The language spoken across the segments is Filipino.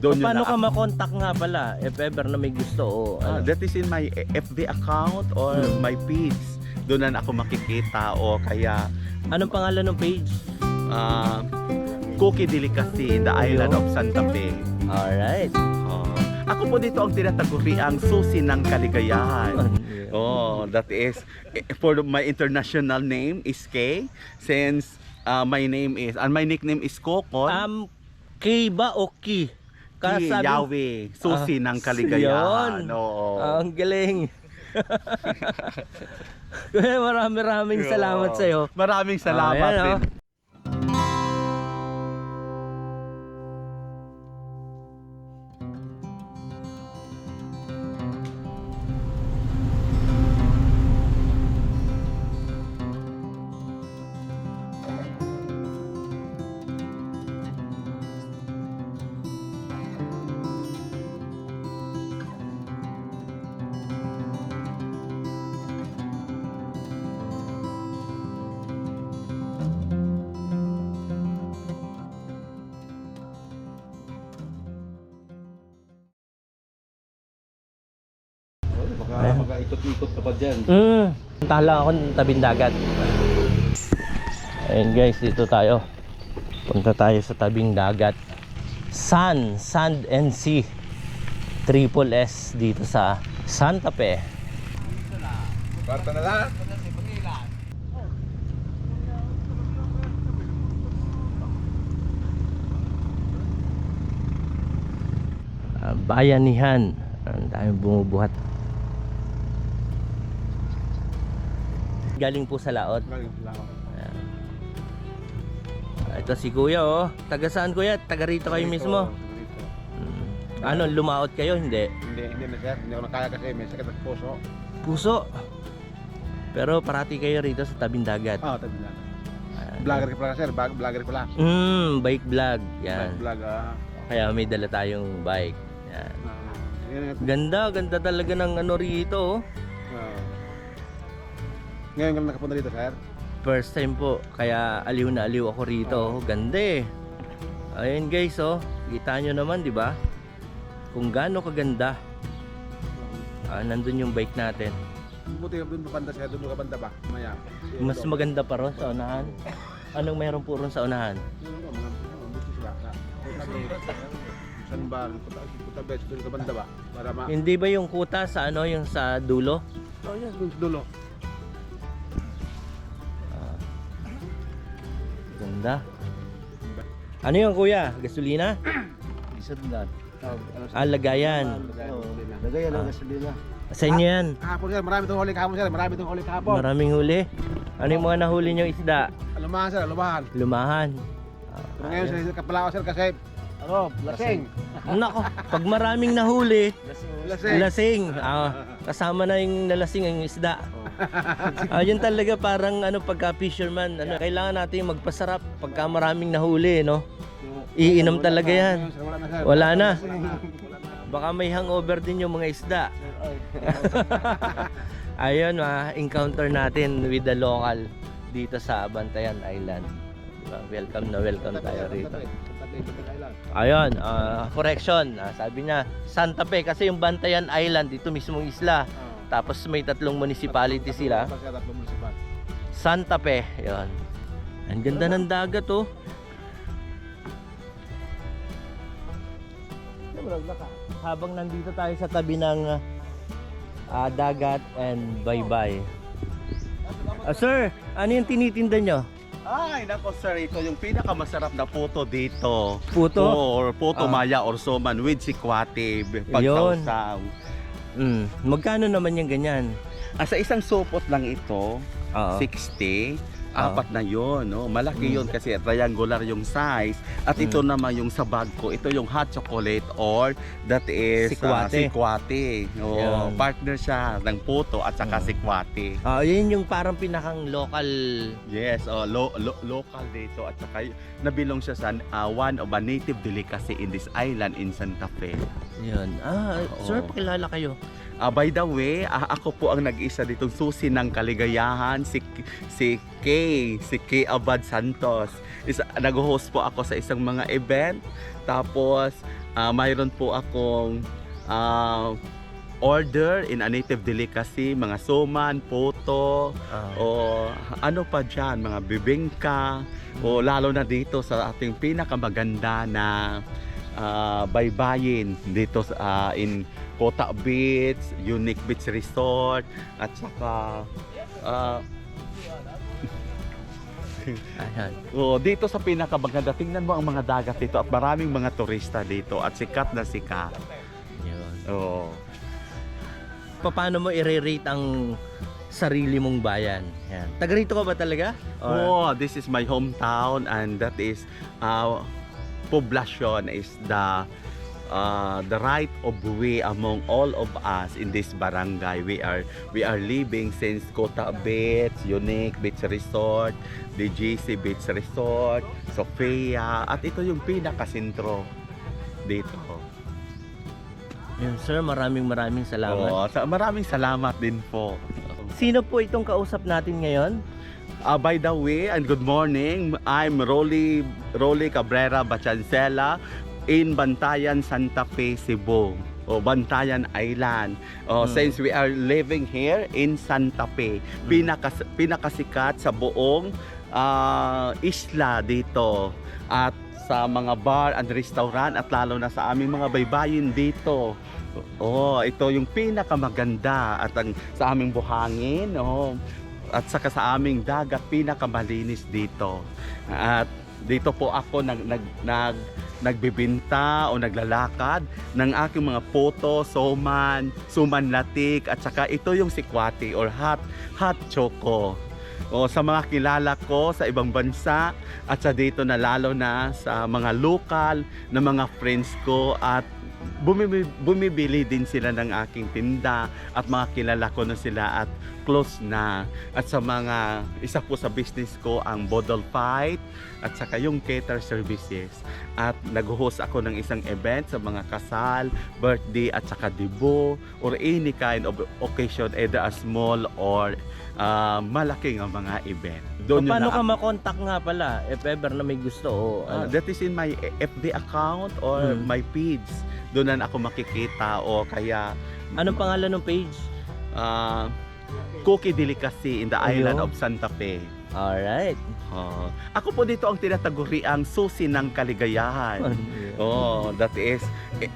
Doon yun Paano na. ka makontak nga pala if ever na may gusto o ano? That is in my FB account or my page. Doon na ako makikita o kaya Anong pangalan ng page? Cookie Delicacy in the island of Santa Fe. Alright. Ako po dito ang tinataguri ang susi ng kaligayahan. That is for my international name is Kay, since my name is and my nickname is Kokon. Kay ba o Ki? Ki Yahweh, susi ng kaligayahan. Oo. Ang galing. Kuya, maraming salamat sa iyo. Maraming salamat din. Mag-ikot-ikot ka pa dyan. Tala ako ng tabing dagat. Ayun guys, dito tayo. Punta tayo sa tabing dagat. Sand and Sea. Triple S dito sa Santa Fe. Parta na lang. Bayanihan. Ang daming bumubuhat. Galing po sa laot. Ayan. Ito si Kuya oh. Taga saan Kuya? Taga rito kayo mismo? Ano, lumaot kayo? Hindi? Hindi na sir, hindi ako nakaya kasi may sakit at puso. Puso. Pero parati kayo rito sa tabing dagat. Tabi lang. Vlogger ka pala sir, vlogger pala. Bike vlog. Yan. Vlog Kaya may dala tayong bike. Yan. Ganda talaga ng ano rito oh. Ngayon ka lang nakapunta dito sir? First time po, kaya aliw na aliw ako rito. Ganda eh. Ayun guys oh, kita nyo naman di ba? Kung gaano kaganda. Nandun yung bike natin. Buti ka doon banda sir, doon ka banda ba? Maya. Mas maganda pa ron sa unahan. Anong meron po ron sa unahan? Saan ba? Punta best doon ka banda ba? Para ma... Hindi ba yung kuta sa ano, yung sa dulo? yes, doon sa dulo. Ganda. Ano yung kuya? Gasolina? Isa doon. Lagayan. Lagayan ng gasolina. Sa inyo yan? Kahapon sir, marami itong huli kahapon sir, marami itong huli kahapon. Maraming huli. Ano yung mga nahuli nyo isda? Lumahan sir, lumahan. Lumahan. Pero ngayon sir, kapala ko sir kasi lasing. Nako, pag maraming nahuli, Lasing. lasing. Kasama na yung nalasing ang isda. Yun talaga parang ano pagka fisherman, ano, kailangan natin magpasarap pagka maraming nahuli, no? Iinom talaga yan. Wala na. Baka may hangover din yung mga isda. Ayun, encounter natin with the local dito sa Bantayan Island. Diba? Welcome tayo rito. Ayun, correction. Sabi niya, Santa Fe kasi yung Bantayan Island dito mismong isla. Tapos may 3 municipality sila. Santa Fe, yun. Ang ganda ng dagat oh. Habang nandito tayo sa tabi ng dagat and bye-bye. Sir, ano yung tinitinda nyo? Ay, nako sir, ito yung pinakamasarap na puto dito. Puto? Or puto maya or soman with sikwate, pagsaw-saw. Magkano naman yung ganyan? Sa isang supot lang ito, 60. Apat na yon, no? Malaki yon kasi triangular yung size. At ito naman yung sa bag ko, ito yung hot chocolate or that is Sikwate. sikwate. Partner siya ng puto at saka sikwate. Yun yung parang pinakang local. Yes, local dito at saka nabilong siya sa one of a native delicacy in this island in Santa Fe. Yun. Sir, pakilala kayo. By the way, ako po ang nag-isa ditong susi ng kaligayahan, si Kay Abad Santos. Nag-host po ako sa isang mga event. Tapos, mayroon po akong order in a native delicacy, mga suman, poto, o ano pa dyan, mga bibingka, o lalo na dito sa ating pinakamaganda na baybayin dito in Kota Beach, Unique Beach Resort, at saka Ayan. dito sa pinakamaganda, tingnan mo ang mga dagat dito at maraming mga turista dito at sikat na sikat. Yun. Paano mo i-rate ang sarili mong bayan? Yan. Taga rito ka ba talaga? This is my hometown, and that is poblasyon is the right of way among all of us in this barangay. We are living since Kota Beach, Unique Beach Resort, the GC Beach Resort, Sofia, at ito yung pinakasentro dito. Yun, sir, maraming salamat. Maraming salamat din po. Sino po itong kausap natin ngayon? By the way, and good morning, I'm Rolly Cabrera Bachancela in Bantayan, Santa Fe, Cebu, o Bantayan Island. Since we are living here in Santa Fe, pinakasikat sa buong isla dito, at sa mga bar and restaurant, at lalo na sa aming mga baybayin dito. Ito yung pinakamaganda, at sa aming buhangin, at saka sa aming dagat, pinakamalinis dito. At dito po ako nagbibinta o naglalakad ng aking mga poto, suman latik, at saka ito yung sikwati or hot choco. Sa mga kilala ko sa ibang bansa, at sa dito na lalo na sa mga lokal na mga friends ko, at bumibili din sila ng aking tinda, at mga kilala ko na sila at close na. At sa mga isa po sa business ko ang Bodol Fight, at saka yung cater services, at nag-host ako ng isang event sa mga kasal, birthday, at saka debut, or any kind of occasion, either a small or malaking mga event. Paano ka makontak nga pala if ever na may gusto That is in my FB account or my page. Doon na ako makikita, o kaya anong pangalan ng page? Cookie Delicacy in the island of Santa Fe. Alright. Ako po dito ang tinataguriang susi ng kaligayahan. That is,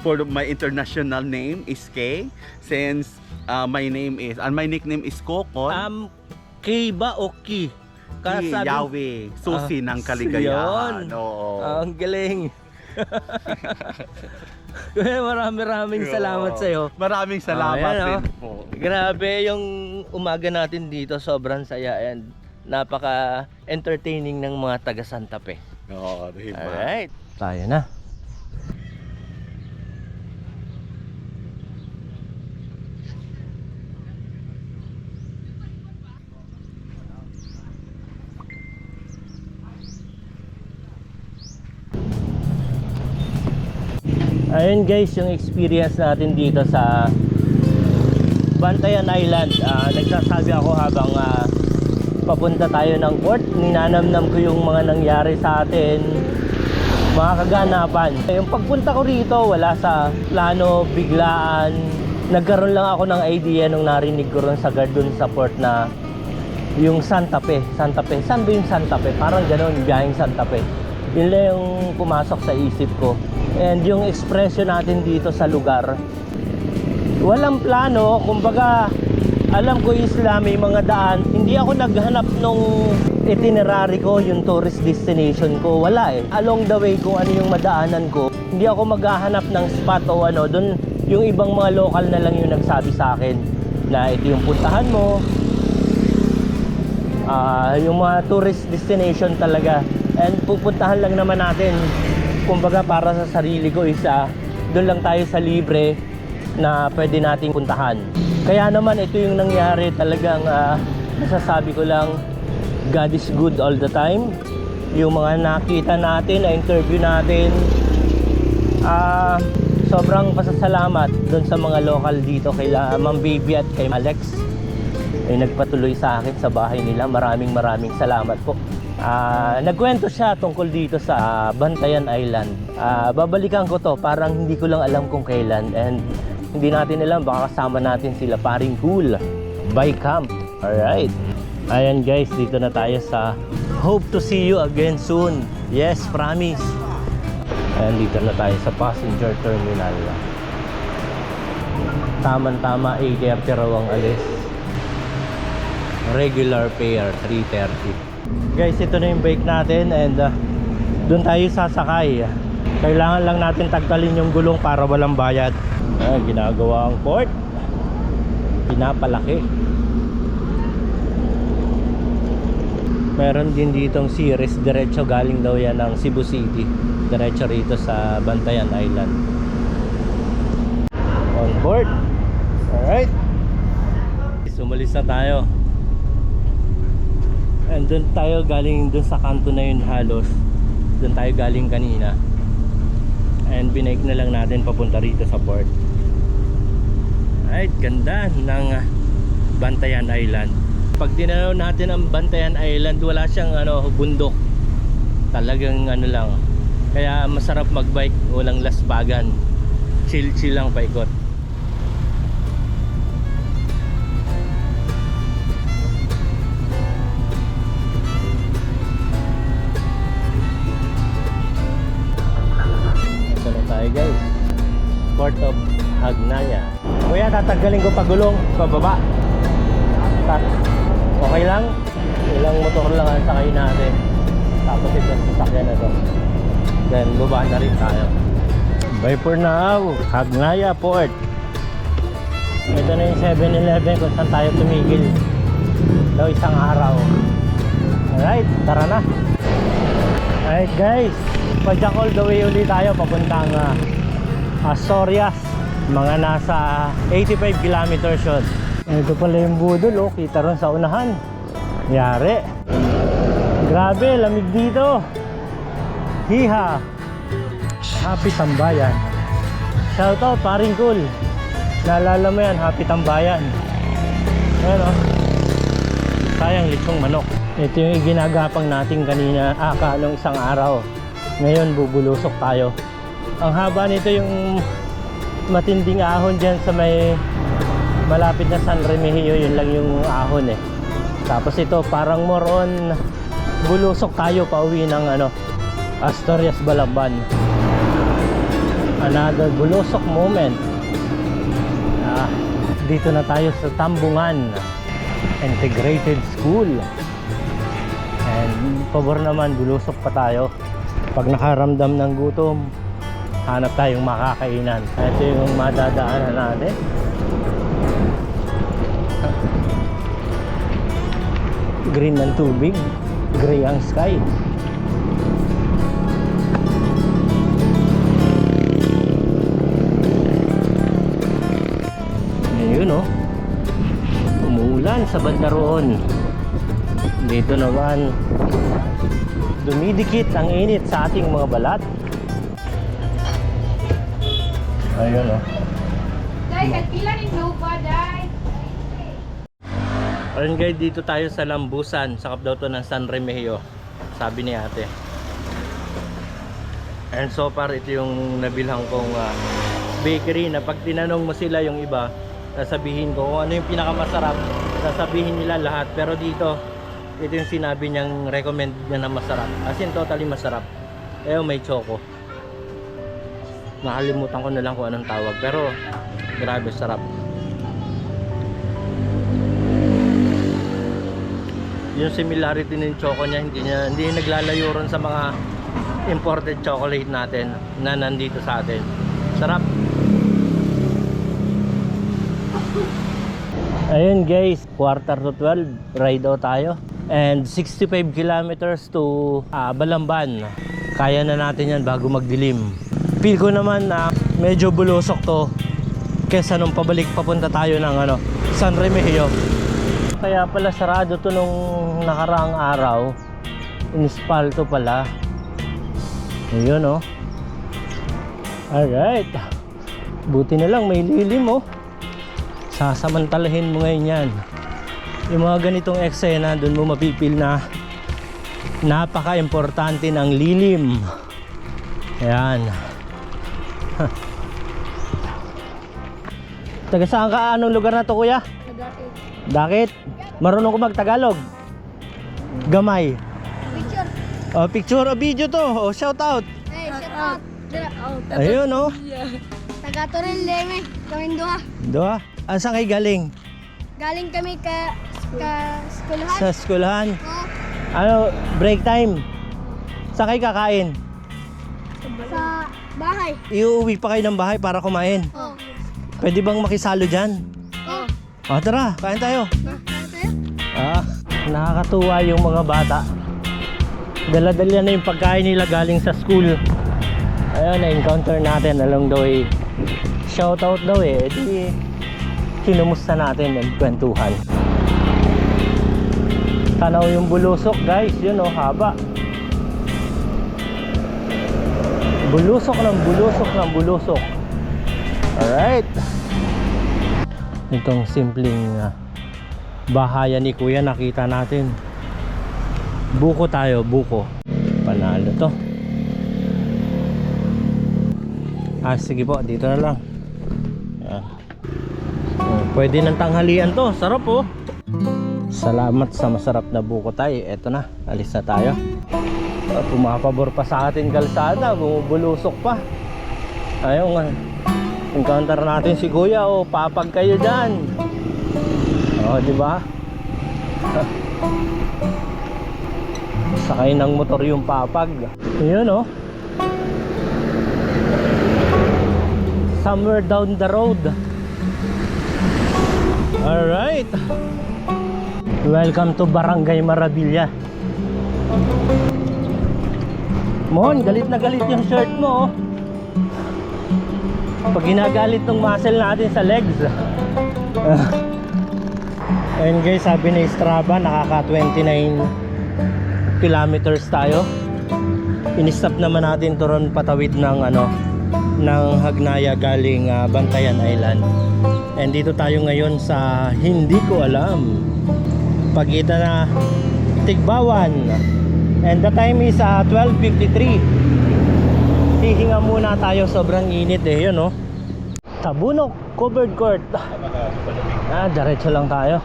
for my international name is Kay, since my nickname is Kokon. Kay ba o Ki? Yahweh, susi ng kaligayahan. Ang galing. Maraming salamat sa iyo. Maraming salamat din po. Grabe yung umaga natin dito, sobrang saya, and napaka-entertaining ng mga taga Santa Fe. Diba? Alright, tayo na. Ayun guys, yung experience natin dito sa Bantayan Island. Nagsasabi ako habang papunta tayo ng port. Ninanamnam ko yung mga nangyari sa atin, mga kaganapan. Yung pagpunta ko rito, wala sa plano, biglaan. Nagkaroon lang ako ng idea nung narinig ko rin sa guard dun sa port na yung Santa Fe. Saan ba yung Santa Fe? Parang gano'n, biyaheng Santa Fe. Yun lang yung pumasok sa isip ko. And yung expression natin dito sa lugar, walang plano. Kumbaga, alam ko isla, may mga daan. Hindi ako naghanap nung itinerary ko, yung tourist destination ko. Wala eh. Along the way, kung ano yung madaanan ko, hindi ako maghahanap ng spot o ano. Doon, yung ibang mga local na lang yung nagsabi sa akin na ito yung puntahan mo. Yung mga tourist destination talaga. And pupuntahan lang naman natin, kumbaga para sa sarili ko, doon lang tayo sa libre na pwede nating puntahan. Kaya naman ito yung nangyari, talagang masasabi ko lang, God is good all the time. Yung mga nakita natin, na interview natin, sobrang pasasalamat doon sa mga local dito kay Ma'am Baby at kay Alex ay nagpatuloy sa akin sa bahay nila. Maraming salamat po. Nagkwento siya tungkol dito sa Bantayan Island. Babalikan ko to, parang hindi ko lang alam kung kailan, and hindi natin alam, baka kasama natin sila Paring Cool by Camp. Alright, ayan guys, dito na tayo sa hope to see you again soon. Yes, promise. Ayan, dito na tayo sa passenger terminal. Tama 8:30 raw ang alis. Regular fare 3:30. Guys, ito na yung bike natin, and doon tayo sasakay. Kailangan lang natin tagtalin yung gulong para walang bayad. Ginagawa ang port, pinapalaki. Meron din ditong series, diretso galing daw yan ng Cebu City, diretso rito sa Bantayan Island. On board. Alright, sumalis na tayo. And doon tayo galing, doon sa kanto na yun halos. Doon tayo galing kanina. And binake na lang natin papunta rito sa port. Alright, ganda ng Bantayan Island. Pag tinanaw natin ang Bantayan Island, wala siyang bundok. Talagang lang. Kaya masarap magbike, walang lasbagan. Chill lang paikot. Guys, Port of Hagnaya. Kuya, tatanggalin ko pagulong pababa. Okay lang? Ilang motor lang ang sakay natin. Tapos ito sasakyan na to. Then baba na rin tayo. Bye for now, Hagnaya Port. Ito na yung 7-Eleven kung saan tayo tumigil daw isang araw. Alright, tara na. Alright guys, pa-jack all the way ulit tayo papuntang Asturias. Mga nasa 85 kilometers yun. Ito pala yung budol, oh. Kita ron sa unahan. Yari. Grabe, lamig dito. Hiha. Happy Tambayan. Shoutout, Paring Cool. Naalala mo yan, Happy Tambayan. Ayan, oh. Sayang lechong manok. Ito yung ginagapang natin kanina, nung isang araw. Ngayon bubulusok tayo. Ang haba nito, yung matinding ahon dyan sa may malapit na San Remigio, yun lang yung ahon eh. Tapos ito parang more on bulusok tayo pauwi ng Asturias Balaban. Another bulusok moment. Dito na tayo sa Tambungan Integrated School. And pabor naman, bulusok pa tayo. Pag nakaramdam ng gutom, hanap tayong makakainan. Ito yung madadaanan natin. Green ng tubig, gray ang sky. Ayun, oh. Umuulan sa banda roon. Dito naman dumidikit ang init sa ating mga balat. Ayun, oh. Ayun guys, dito tayo sa Lambusan. Sakap daw to ng San Remigio, sabi ni ate. And so far, ito yung nabilhan kong bakery na pag tinanong mo sila yung iba, sasabihin ko kung ano yung pinakamasarap, sasabihin nila lahat. Pero dito, ito yung sinabi niyang recommend niya na masarap. As in, totally masarap. May choco. Nakalimutan ko na lang kung anong tawag. Pero, grabe, sarap. Yung similarity ng choco niya, hindi naglalayo ron sa mga imported chocolate natin na nandito sa atin. Sarap. Ayun guys, 11:45 ride out tayo. And 65 kilometers to Balamban. Kaya na natin yan bago magdilim. Feel ko naman na medyo bulusok to kesa nung pabalik papunta tayo ng San Remigio. Kaya pala sarado to nung nakaraang araw. Inispalto pala. Ayun, oh. Alright. Buti na lang may lilim oh. Sasamantalahin mo ngayon yan. Yung mga ganitong eksena, doon mo mapipil na napaka-importante ng lilim. Ayan. Taga saan ka? Anong lugar na to, kuya? Dakit. Marunong ko mag-Tagalog? Gamay. Picture. Oh, picture o video to. Oh, shout out. Hey, shout out. Ayun oh. Taga Toril Leme, kaming duha. Doa. Saan kayo galing? Galing kami ka skulahan. Sa eskwelahan. Oo. Ano, break time. Saan kayo kakain? Sa bahay. Iuwi pa kayo ng bahay para kumain. Oo. Pwede bang makisalo dyan? Oo. Tara, kain tayo. Tayo? Nakakatuwa yung mga bata. Dala-dala na yung pagkain nila galing sa school. Ayun, na-encounter natin along the way. Shoutout daw eh. Di, kinumusta natin ng kwentuhan. Tanaw yung bulusok guys. Yun oh, haba. Bulusok ng bulusok ng bulusok. Alright. Itong simpleng bahayan ni kuya nakita natin. Buko tayo, buko. Panalo to. Sige po, dito na lang. Pwede ng tanghalian to. Sarap oh. Salamat sa masarap na buko tayo. Eto na, alis na tayo. Pumapabor pa sa atin kalsada, bumubulusok pa. Ayun, encounter natin si kuya. Oh, papag kayo dyan. Oh, di ba? Sakay ng motor yung papag. Yun oh. Somewhere down the road. Alright. Welcome to Barangay Maravilla. Mon, galit na galit yung shirt mo oh. Pag ginagalit ng muscle natin sa legs. Ayun guys, sabi ni Strava nakaka 29 kilometers tayo. In-stop naman natin to ron patawid ng ng Hagnaya galing Bantayan Island. And dito tayo ngayon sa hindi ko alam, pagitan na Tigbawan. And the time is 12:53. Hihinga muna tayo, sobrang init eh, yun oh. Tabunok covered court. Diretso lang tayo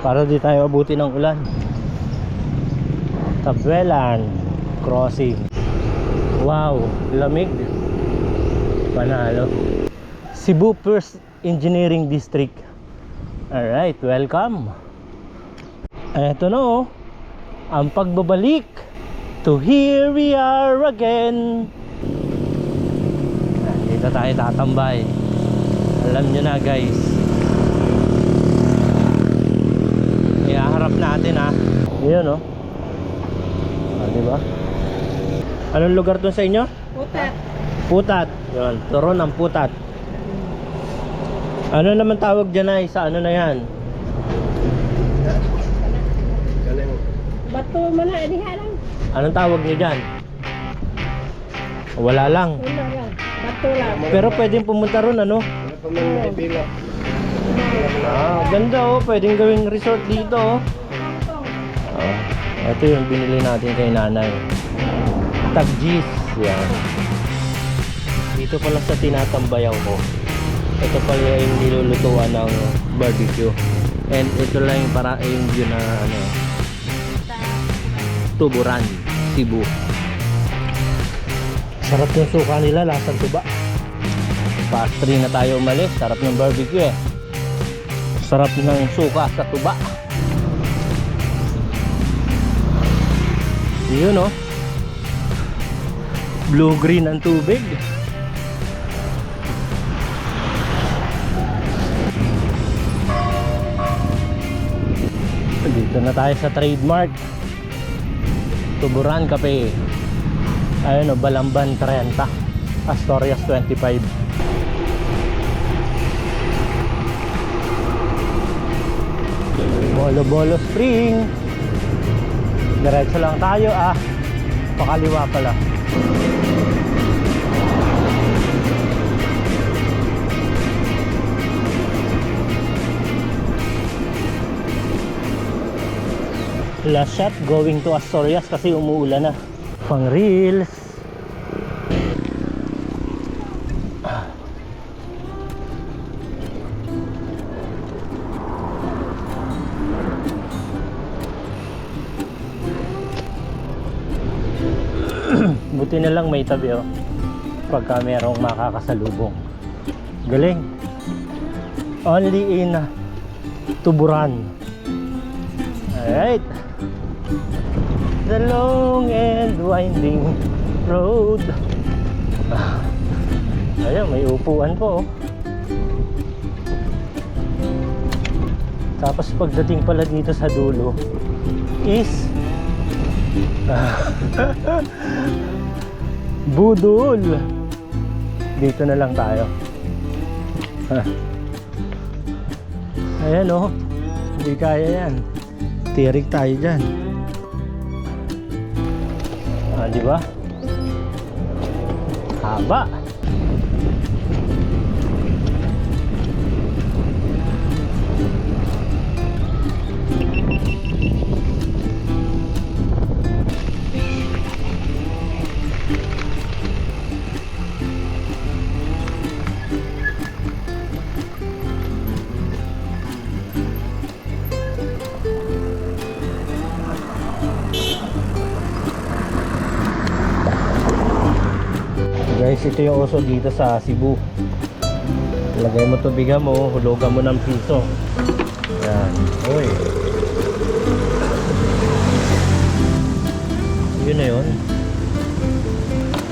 para di tayo abuti ng ulan. Tabuelan crossing. Wow, lamig. Panalo. Cebu First Engineering District. Alright, welcome. Eto na oh, ang pagbabalik to here we are again. Dito tayo tatambay. Alam nyo na guys, iaharap natin ha. Yun oh. Diba? Anong lugar to sa inyo? Putat. Putat. Yun, turon ng Putat. Ano naman tawag dyan ay sa ano na yan? Bato man na diha lang. Anong tawag nyo dyan? Wala lang. Wala lang. Bato lang. Pero pwedeng pumunta ron ano? Ganda oh. Pwedeng gawing resort dito oh. Ito yung binili natin kay nanay. Tagjis. Yan. Dito pala sa tinatambayaw ko. Ito pala yung nilulutuan ng barbecue. And ito lang yung para yung view na Tuburan, Cebu. Sarap yung suka nila, lasang tuba. Fast 3 na tayo umalis. Sarap ng barbecue eh. Sarap ng suka sa tuba. Yun oh. Blue-green ang tubig. Dito na tayo sa trademark Tuburan Cafe. Ayun o, Balamban 30, Asturias 25. Bolo-Bolo Spring. Diretso lang tayo pakaliwa pala. Last shot going to Asturias kasi umuulan na. Pang reels. Buti na lang may tabi oh. Pagka merong makakasalubong. Galing. Only in Tuburan. Alright. The long and winding road. Ayun, may upuan po oh. Tapos pagdating pala dito sa dulo is budol. Dito na lang tayo. Ayan oh. Hindi kaya yan. Tirik tayo dyan. Ah, di ba? Haba. Guys, ito yung uso dito sa Cebu. Lagay mo tubigan mo, hulugan mo ng piso. Yan. Uy. Yun na yun.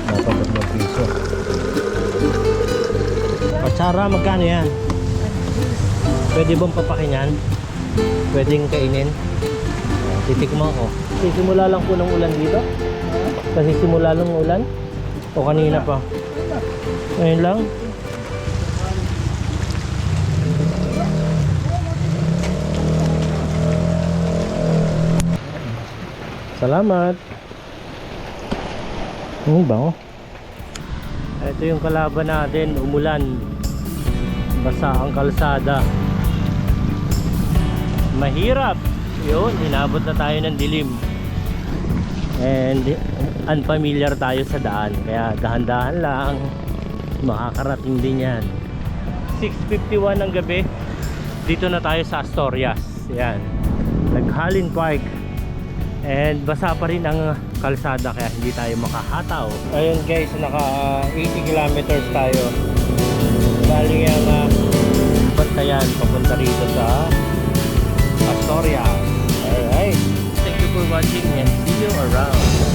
Napagod ng piso. Patsara, magkano yan? Pwede bang papakin yan? Pwedeng kainin? Titikman ko. Sisimula lang po ng ulan dito? Kasi simula lang ng ulan? O kanina pa? Ngayon lang? Salamat! Ang bango. Ito yung kalaban natin, umulan. Basa ang kalsada. Mahirap! Yun, inabot na tayo ng dilim. And unfamiliar tayo sa daan, kaya dahan-dahan lang, makakarating din yan. 6:51 ng gabi, dito na tayo sa Asturias. Yan, Naghalin Park, and basa pa rin ang kalsada kaya hindi tayo makahataw. Ayun guys, naka 80 kilometers tayo galing ang Bantayan papunta rito sa Asturias. Alright, thank you for watching and see you around.